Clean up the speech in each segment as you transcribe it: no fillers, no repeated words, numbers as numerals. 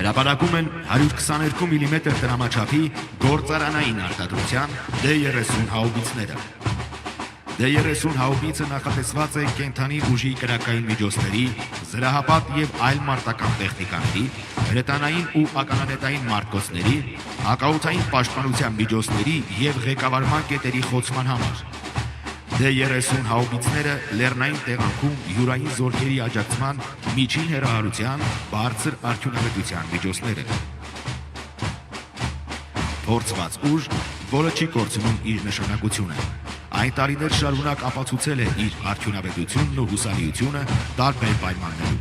Հրապարակում են 122 մմ տրամաչափի գործարանային արտադրության D30 հաուբիցները։ D30 հաուբիցը նախատեսված է կենդանի ուժի կրակային միջոցների, զրահապատ և այլ մարտական տեխնիկաների, հրետանային ու ականանետային մարտկոցների, հակաօդային պաշտպանության միջոցների և ղեկավարման կետերի խոցման համար։ D30 հաուբիցները լեռնային տեղանքում յուրային զորքերի աջակցման միջին հեռահարության, բարձր արդյունավետության միջոցներ են։ Փորձված ուժ, որը չի կորցնում իր նշանակությունը։ Այն տարիներ շարունակ ապացուցել է իր արդյունավետությունն ու հուսալիությունը տարբեր պայմաններում։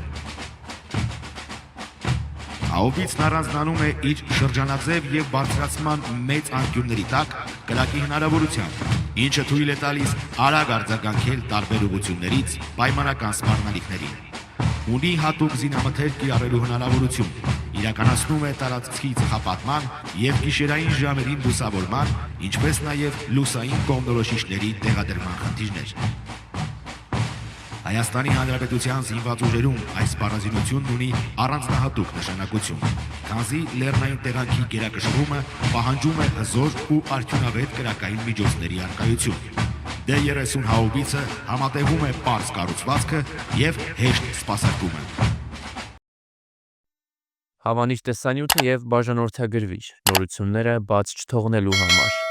Հաուբիցն առանձնանում է իր շրջանաձև և բարձրացման մեծ անկյունների տակ կրակի հնարավորությամբ, ինչը թույլ է տալիս արագ արձագանքել տարբեր ուղղություններից պայմանական սպառնալիքներին։ Ունի հատուկ զինամթերք կիրառելու հնարավորություն, իրականացնում է տարածքի ծխապատման և գիշերային ժամերին լուսավորման, ինչպես նաև լուսային կողմնորոշիչների տեղադրման խնդիրներ։ Հայաստանի Հանրապետության զինված ուժերում այս սպառազինությունն ունի առանձնահատուկ նշանակություն, քանզի լեռնային տեղանքի գերակշռումը պահանջում է հզոր ու արդյունավետ կրակային միջոցների առկայություն։ D30 հաուբիցը համատեղում է պարզ կառուցվածքը և հեշտ սպասարկումը։ Հավանիչ տեսանյութը և բաժանորդագրվիչ նորությունները բաց չթողնելու համար։